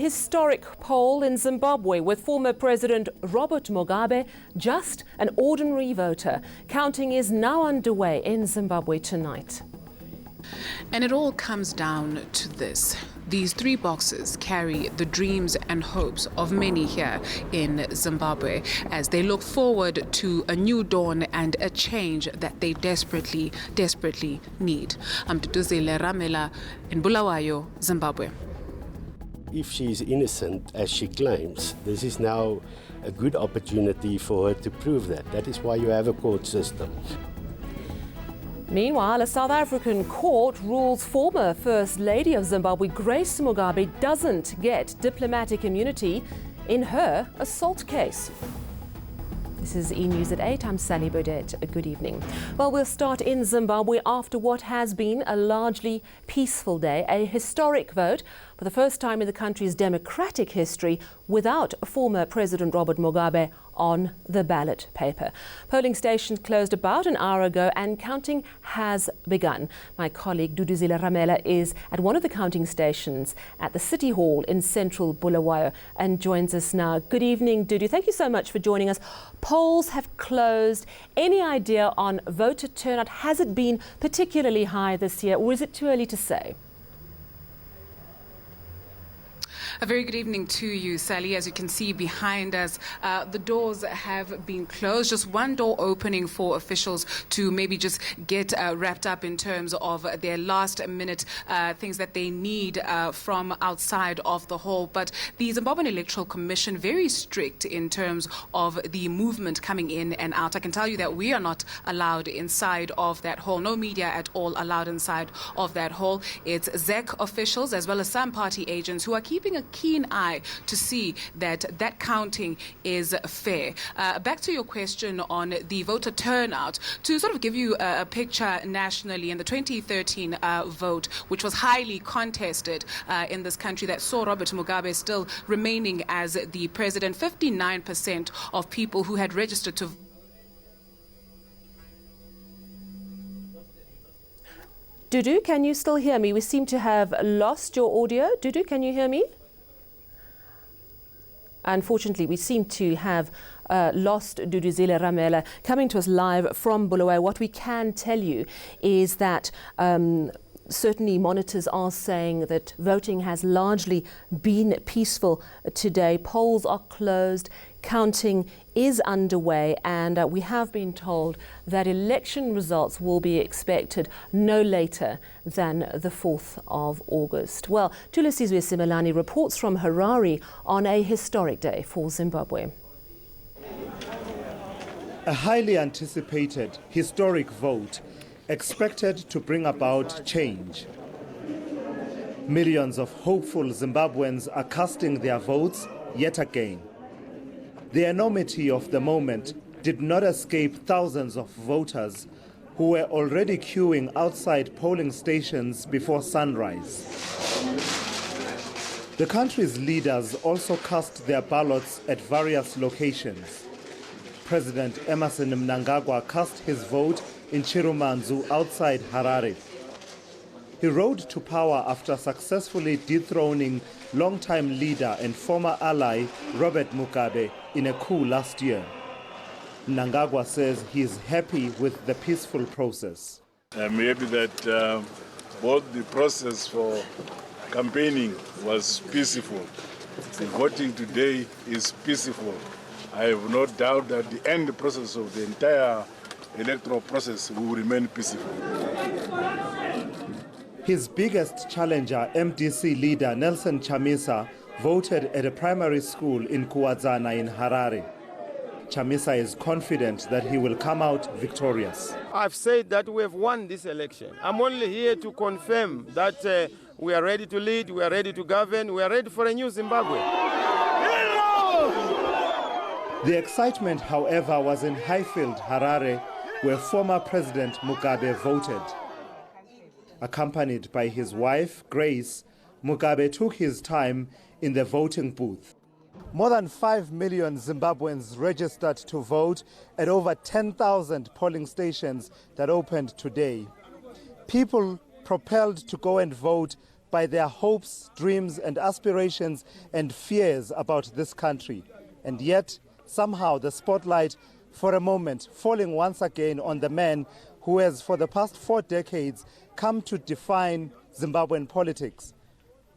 historic poll in Zimbabwe with former President Robert Mugabe just an ordinary voter. Counting is now underway in Zimbabwe tonight. And it all comes down to this. These three boxes carry the dreams and hopes of many here in Zimbabwe as they look forward to a new dawn and a change that they desperately need. I'm Duduzile Ramela in Bulawayo, Zimbabwe. If she is innocent, as she claims, this is now a good opportunity for her to prove that. That is why you have a court system. Meanwhile, a South African court rules former First Lady of Zimbabwe, Grace Mugabe, doesn't get diplomatic immunity in her assault case. This is eNews at 8. I'm Sally Baudet. Good evening. Well, we'll start in Zimbabwe after what has been a largely peaceful day, a historic vote for the first time in the country's democratic history without former President Robert Mugabe on the ballot paper. Polling stations closed about an hour ago and counting has begun. My colleague Duduzile Ramela is at one of the counting stations at the City Hall in central Bulawayo and joins us now. Good evening, Dudu. Thank you so much for joining us. Polls have closed. Any idea on voter turnout? Has it been particularly high this year, or is it too early to say? A very good evening to you, Sally. As you can see behind us, the doors have been closed. Just one door opening for officials to maybe just get wrapped up in terms of their last minute things that they need from outside of the hall. But the Zimbabwean Electoral Commission, very strict in terms of the movement coming in and out. I can tell you that we are not allowed inside of that hall. No media at all allowed inside of that hall. It's ZEC officials as well as some party agents who are keeping a keen eye to see that that counting is fair. Back to your question on the voter turnout, to sort of give you a picture nationally in the 2013 vote, which was highly contested in this country, that saw Robert Mugabe still remaining as the president. 59% of people who had registered to Dudu, can you still hear me? We seem to have lost your audio. Dudu, can you hear me? Unfortunately, we seem to have lost Duduzile Ramela. Coming to us live from Bulawayo, what we can tell you is that certainly monitors are saying that voting has largely been peaceful today. Polls are closed, counting is underway, and we have been told that election results will be expected no later than the 4th of August. Well, Tulisizwe Simelani reports from Harare on a historic day for Zimbabwe. A highly anticipated historic vote expected to bring about change. Millions of hopeful Zimbabweans are casting their votes yet again. The enormity of the moment did not escape thousands of voters who were already queuing outside polling stations before sunrise. The country's leaders also cast their ballots at various locations. President Emmerson Mnangagwa cast his vote in Chirumanzu outside Harare. He rode to power after successfully dethroning longtime leader and former ally Robert Mugabe in a coup last year. Mnangagwa says he is happy with the peaceful process. I'm happy that both the process for campaigning was peaceful. The voting today is peaceful. I have no doubt that the end process of the entire electoral process will remain peaceful. His biggest challenger, MDC leader Nelson Chamisa, voted at a primary school in Kuwadzana in Harare. Chamisa is confident that he will come out victorious. I've said that we have won this election. I'm only here to confirm that we are ready to lead, we are ready to govern, we are ready for a new Zimbabwe. The excitement, however, was in Highfield, Harare, where former President Mugabe voted. Accompanied by his wife, Grace, Mugabe took his time in the voting booth. More than 5 million Zimbabweans registered to vote at over 10,000 polling stations that opened today. People propelled to go and vote by their hopes, dreams and aspirations and fears about this country. And yet, somehow the spotlight, for a moment, falling once again on the man who has for the past 4 decades come to define Zimbabwean politics.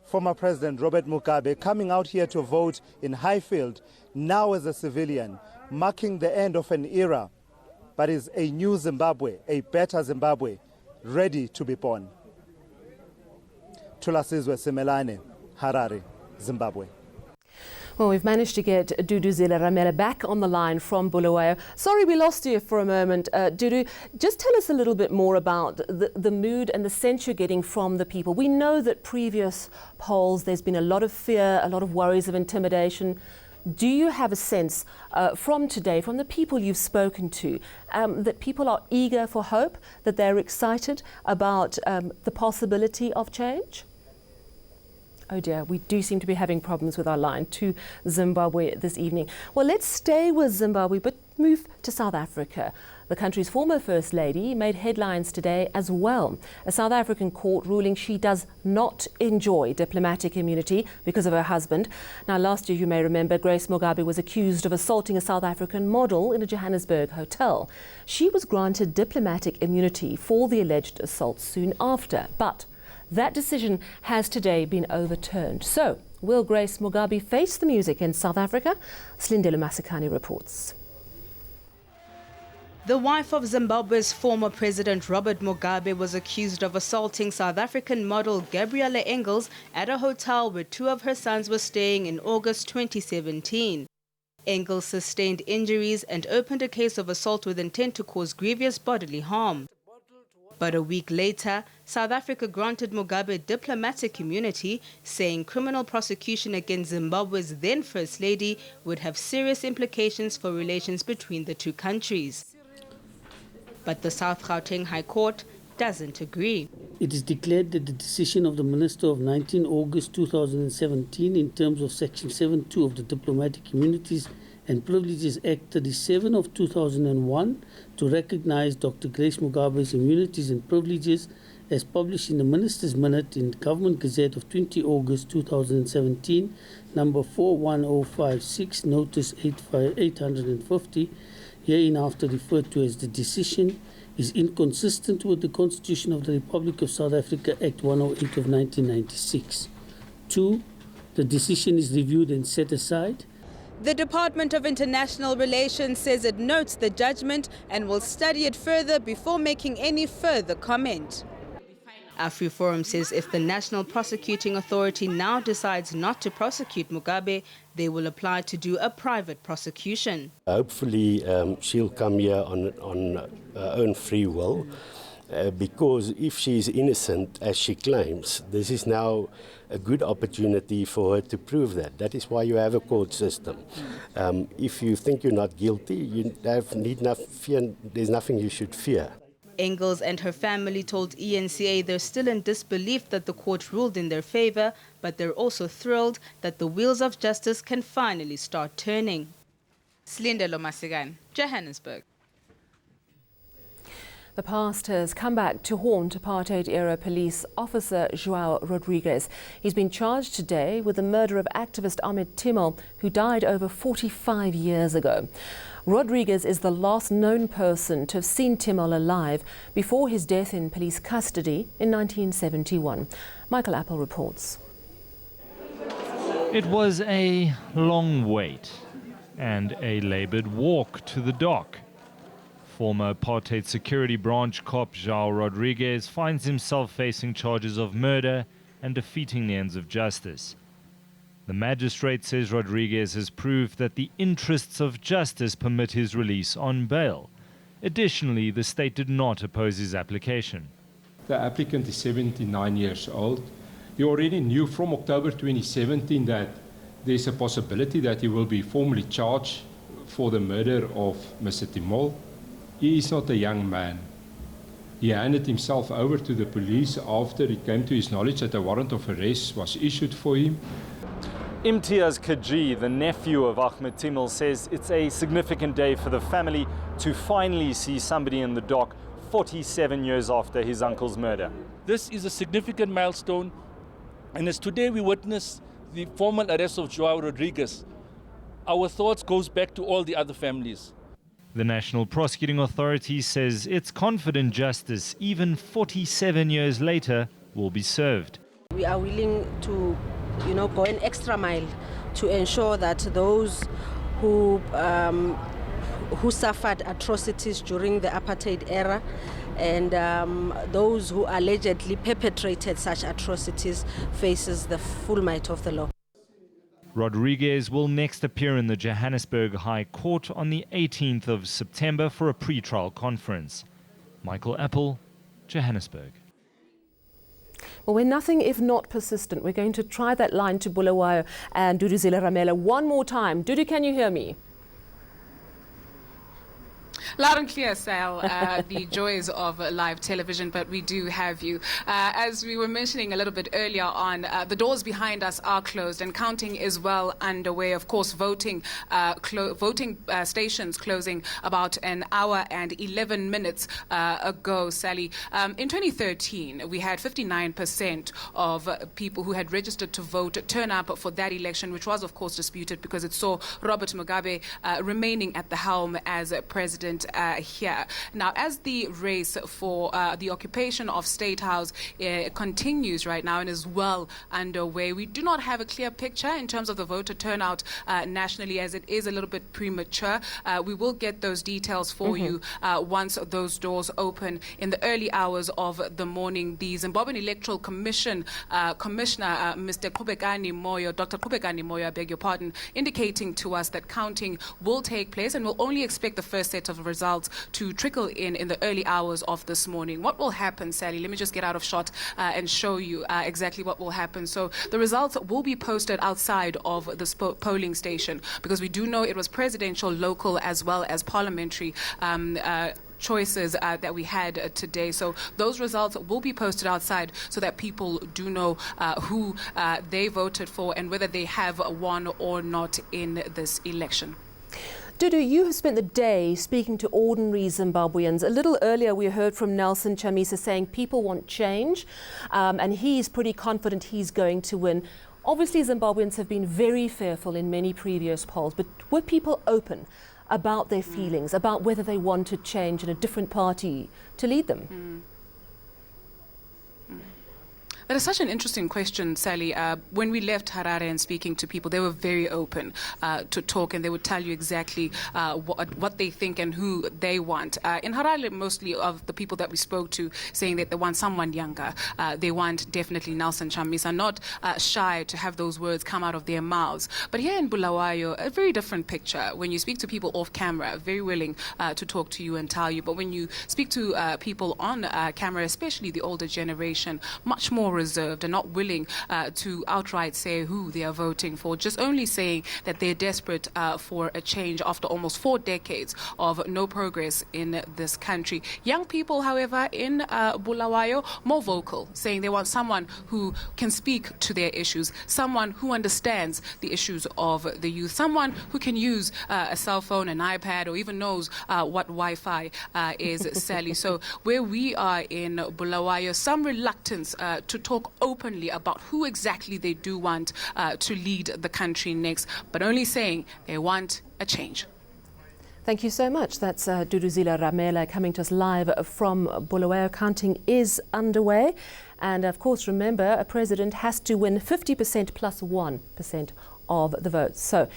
Former President Robert Mugabe coming out here to vote in Highfield, now as a civilian, marking the end of an era, but is a new Zimbabwe, a better Zimbabwe, ready to be born. Thulasizwe Simelane, Harare, Zimbabwe. Well, we've managed to get Dudu Zilaramela back on the line from Bulawayo. Sorry we lost you for a moment. Dudu, just tell us a little bit more about the mood and the sense you're getting from the people. We know that previous polls, there's been a lot of fear, a lot of worries of intimidation. Do you have a sense from today, from the people you've spoken to, that people are eager for hope, that they're excited about the possibility of change? Oh dear, we do seem to be having problems with our line to Zimbabwe this evening. Well, let's stay with Zimbabwe, but move to South Africa. The country's former First Lady made headlines today as well. A South African court ruling she does not enjoy diplomatic immunity because of her husband. Now, last year, you may remember, Grace Mugabe was accused of assaulting a South African model in a Johannesburg hotel. She was granted diplomatic immunity for the alleged assault soon after, but that decision has today been overturned. So, will Grace Mugabe face the music in South Africa? Slindelo Masikani reports. The wife of Zimbabwe's former President Robert Mugabe was accused of assaulting South African model Gabriella Engels at a hotel where 2 of her sons were staying in August 2017. Engels sustained injuries and opened a case of assault with intent to cause grievous bodily harm. But a week later, South Africa granted Mugabe diplomatic immunity, saying criminal prosecution against Zimbabwe's then First Lady would have serious implications for relations between the two countries. But the South Gauteng High Court doesn't agree. It is declared that the decision of the Minister of 19 August 2017 in terms of Section 7.2 of the Diplomatic Immunities and Privileges Act 37 of 2001 to recognize Dr. Grace Mugabe's immunities and privileges as published in the Minister's Minute in the Government Gazette of 20 August 2017, number 41056, notice 850, hereinafter referred to as the decision, is inconsistent with the Constitution of the Republic of South Africa Act 108 of 1996. 2. The decision is reviewed and set aside. The Department of International Relations says it notes the judgment and will study it further before making any further comment. AfriForum says if the National Prosecuting Authority now decides not to prosecute Mugabe, they will apply to do a private prosecution. Hopefully she'll come here on her own free will, because if she's innocent, as she claims, this is now a good opportunity for her to prove that. That is why you have a court system. If you think you're not guilty, you need not fear. There's nothing you should fear. Engels and her family told ENCA they're still in disbelief that the court ruled in their favor, but they're also thrilled that the wheels of justice can finally start turning. Slindelo Masikani, Johannesburg. The past has come back to haunt apartheid-era police officer João Rodrigues. He's been charged today with the murder of activist Ahmed Timol, who died over 45 years ago. Rodrigues is the last known person to have seen Timol alive before his death in police custody in 1971. Michael Apple reports. It was a long wait and a laboured walk to the dock. Former apartheid security branch cop João Rodrigues finds himself facing charges of murder and defeating the ends of justice. The magistrate says Rodrigues has proved that the interests of justice permit his release on bail. Additionally, the state did not oppose his application. The applicant is 79 years old. He already knew from October 2017 that there's a possibility that he will be formally charged for the murder of Mr. Timol. He is not a young man. He handed himself over to the police after it came to his knowledge that a warrant of arrest was issued for him. Imtiaz Kaji, the nephew of Ahmed Timol, says it's a significant day for the family to finally see somebody in the dock 47 years after his uncle's murder. This is a significant milestone And as today we witness the formal arrest of Joao Rodriguez, our thoughts goes back to all the other families. The National Prosecuting Authority says it's confident justice, even 47 years later, will be served. We are willing to, go an extra mile to ensure that those who suffered atrocities during the apartheid era and those who allegedly perpetrated such atrocities faces the full might of the law. Rodriguez will next appear in the Johannesburg High Court on the 18th of September for a pre-trial conference. Michael Apple, Johannesburg. Well, we're nothing if not persistent. We're going to try that line to Bulawayo and Duduzile Ramela one more time. Dudu, can you hear me? Loud and clear, Sal, the joys of live television, but we do have you. As we were mentioning a little bit earlier on, the doors behind us are closed and counting is well underway. Of course, voting stations closing about an hour and 11 minutes ago, Sally. In 2013, we had 59% of people who had registered to vote turn up for that election, which was, of course, disputed because it saw Robert Mugabe remaining at the helm as president here. Now, as the race for the occupation of State House continues right now and is well underway, we do not have a clear picture in terms of the voter turnout nationally, as it is a little bit premature. We will get those details for you once those doors open in the early hours of the morning. The Zimbabwean Electoral Commission Commissioner, Mr. Dr. Qubekani Moyo, I beg your pardon, indicating to us that counting will take place and we'll only expect the first set of results to trickle in the early hours of this morning. What will happen, Sally? Let me just get out of shot and show you exactly what will happen. So the results will be posted outside of the polling station because we do know it was presidential, local, as well as parliamentary choices that we had today. So those results will be posted outside so that people do know who they voted for and whether they have won or not in this election. Dudu, you have spent the day speaking to ordinary Zimbabweans. A little earlier we heard from Nelson Chamisa saying people want change and he's pretty confident he's going to win. Obviously Zimbabweans have been very fearful in many previous polls, but were people open about their feelings, about whether they wanted change in a different party to lead them? That is such an interesting question, Sally. When we left Harare and speaking to people, they were very open to talk, and they would tell you exactly what they think and who they want. In Harare, mostly of the people that we spoke to saying that they want someone younger. They want definitely Nelson Chamisa, not shy to have those words come out of their mouths. But here in Bulawayo, a very different picture. When you speak to people off camera, very willing to talk to you and tell you. But when you speak to people on camera, especially the older generation, much more reserved and not willing to outright say who they are voting for, just only saying that they're desperate for a change after almost 4 decades of no progress in this country. Young people, however, in Bulawayo, more vocal, saying they want someone who can speak to their issues, someone who understands the issues of the youth, someone who can use a cell phone, an iPad, or even knows what Wi-Fi is, Sally. So where we are in Bulawayo, some reluctance to talk openly about who exactly they do want to lead the country next, but only saying they want a change. Thank you so much. That's Duduzile Ramela coming to us live from Bulawayo. Counting is underway. And of course, remember, a president has to win 50% plus 1% of the votes. So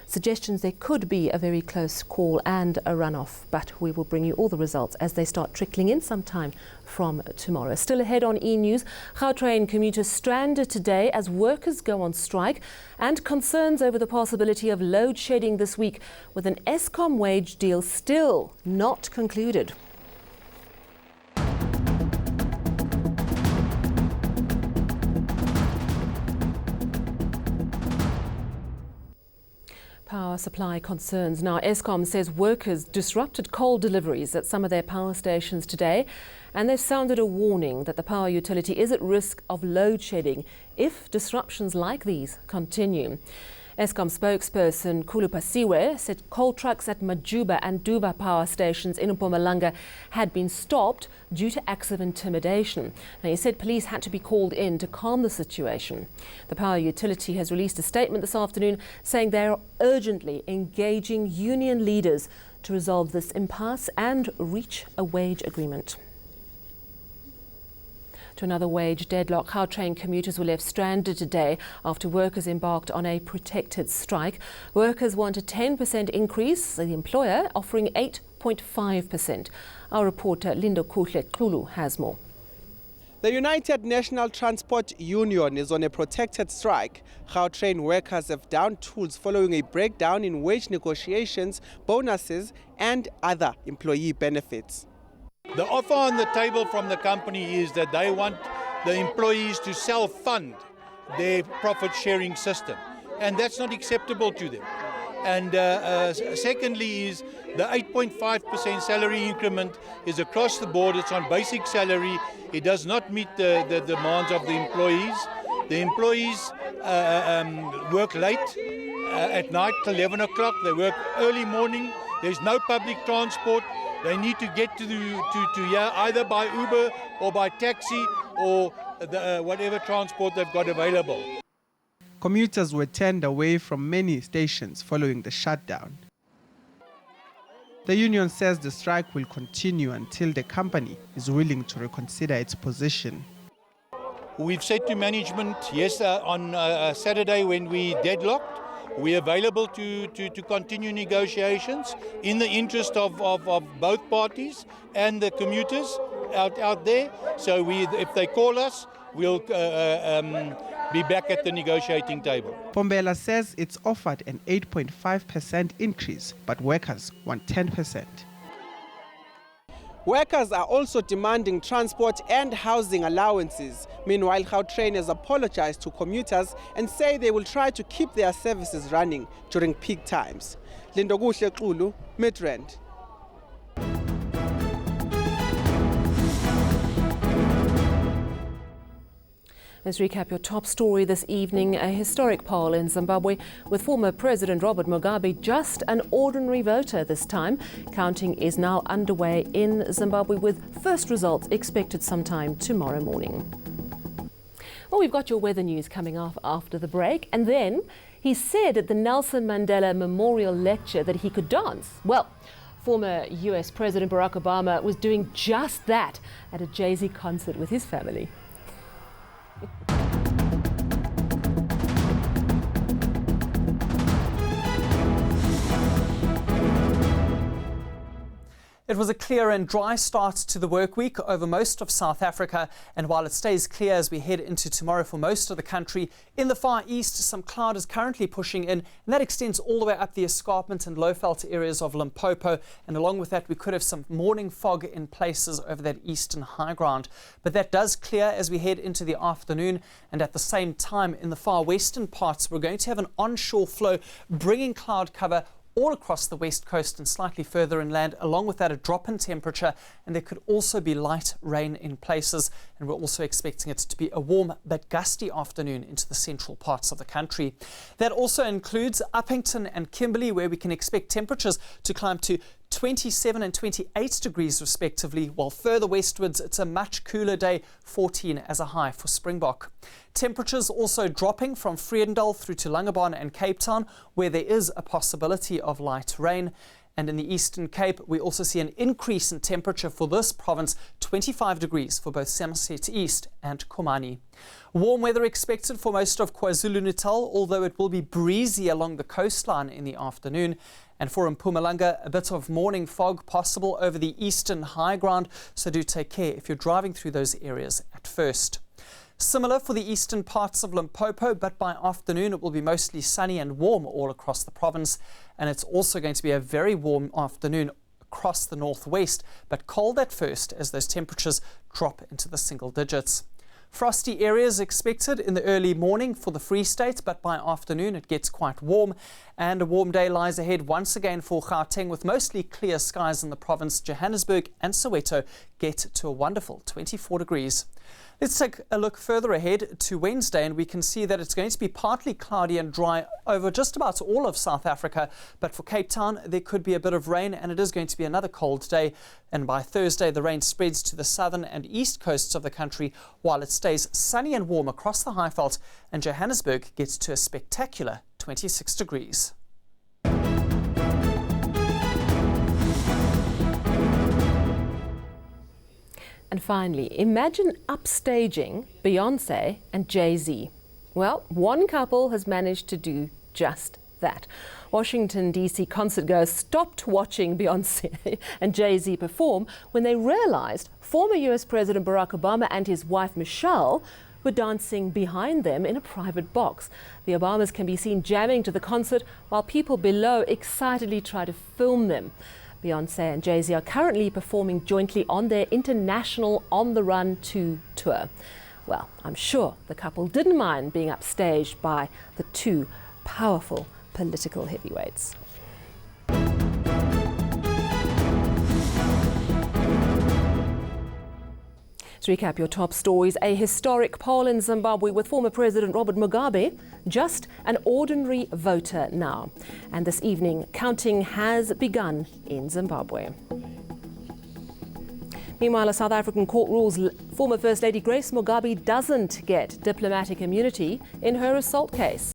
suggestions there could be a very close call and a runoff, but we will bring you all the results as they start trickling in sometime from tomorrow. Still ahead on eNews, Gautrain commuters stranded today as workers go on strike and concerns over the possibility of load shedding this week with an Eskom wage deal still not concluded. Power supply concerns. Now, Eskom says workers disrupted coal deliveries at some of their power stations today, and they've sounded a warning that the power utility is at risk of load shedding if disruptions like these continue. Eskom spokesperson Khulu Pasiwe said coal trucks at Majuba and Duba power stations in Mpumalanga had been stopped due to acts of intimidation. Now, he said police had to be called in to calm the situation. The power utility has released a statement this afternoon saying they are urgently engaging union leaders to resolve this impasse and reach a wage agreement. To another wage deadlock, Gautrain commuters were left stranded today after workers embarked on a protected strike. Workers want a 10% increase, the employer offering 8.5%. Our reporter Lindo Kuhle-Kulu has more. The United National Transport Union is on a protected strike. Gautrain workers have downed tools following a breakdown in wage negotiations, bonuses and other employee benefits. The offer on the table from the company is that they want the employees to self-fund their profit-sharing system, and that's not acceptable to them. And secondly is the 8.5% salary increment is across the board. It's on basic salary. It does not meet the demands of the employees. The employees work late at night till 11 o'clock. They work early morning. There's no public transport. They need to get to here either by Uber or by taxi or whatever transport they've got available. Commuters were turned away from many stations following the shutdown. The union says the strike will continue until the company is willing to reconsider its position. We've said to management, yes, on Saturday when we deadlocked, we're available to continue negotiations in the interest of both parties and the commuters out there. So if they call us, we'll be back at the negotiating table. Pombela says it's offered an 8.5% increase, but workers want 10%. Workers are also demanding transport and housing allowances. Meanwhile, Gautrain has apologized to commuters and say they will try to keep their services running during peak times. Lindo Kuhle-Kulu, Midrand. Let's recap your top story this evening. A historic poll in Zimbabwe with former President Robert Mugabe just an ordinary voter this time. Counting is now underway in Zimbabwe with first results expected sometime tomorrow morning. Well, we've got your weather news coming up after the break. And then he said at the Nelson Mandela Memorial Lecture that he could dance. Well, former US President Barack Obama was doing just that at a Jay-Z concert with his family. It was a clear and dry start to the work week over most of South Africa, and while it stays clear as we head into tomorrow for most of the country, in the far east some cloud is currently pushing in, and that extends all the way up the escarpment and low-felt areas of Limpopo, and along with that we could have some morning fog in places over that eastern high ground. But that does clear as we head into the afternoon, and at the same time in the far western parts we're going to have an onshore flow bringing cloud cover all across the west coast and slightly further inland. Along with that, a drop in temperature, and there could also be light rain in places, and we're also expecting it to be a warm but gusty afternoon into the central parts of the country. That also includes Uppington and Kimberley, where we can expect temperatures to climb to 27 and 28 degrees respectively, while further westwards it's a much cooler day, 14 as a high for Springbok. Temperatures also dropping from Vredendal through to Langebaan and Cape Town, where there is a possibility of light rain. And in the Eastern Cape, we also see an increase in temperature for this province, 25 degrees for both Somerset East and Komani. Warm weather expected for most of KwaZulu-Natal, although it will be breezy along the coastline in the afternoon. And for Mpumalanga, a bit of morning fog possible over the eastern high ground, so do take care if you're driving through those areas at first. Similar for the eastern parts of Limpopo, but by afternoon it will be mostly sunny and warm all across the province. And it's also going to be a very warm afternoon across the northwest, but cold at first as those temperatures drop into the single digits. Frosty areas expected in the early morning for the Free State, but by afternoon it gets quite warm. And a warm day lies ahead once again for Gauteng, with mostly clear skies in the province. Johannesburg and Soweto get to a wonderful 24 degrees. Let's take a look further ahead to Wednesday, and we can see that it's going to be partly cloudy and dry over just about all of South Africa. But for Cape Town, there could be a bit of rain, and it is going to be another cold day. And by Thursday, the rain spreads to the southern and east coasts of the country, while it stays sunny and warm across the Highveld, and Johannesburg gets to a spectacular 26 degrees. And finally, imagine upstaging Beyonce and Jay-Z. Well, one couple has managed to do just that. Washington, D.C. concertgoers stopped watching Beyonce and Jay-Z perform when they realized former U.S. President Barack Obama and his wife Michelle were dancing behind them in a private box. The Obamas can be seen jamming to the concert while people below excitedly try to film them. Beyonce and Jay-Z are currently performing jointly on their international On the Run 2 tour. Well, I'm sure the couple didn't mind being upstaged by the two powerful political heavyweights. To recap your top stories, a historic poll in Zimbabwe with former President Robert Mugabe just an ordinary voter now. And this evening, counting has begun in Zimbabwe. Meanwhile, a South African court rules former First Lady Grace Mugabe doesn't get diplomatic immunity in her assault case.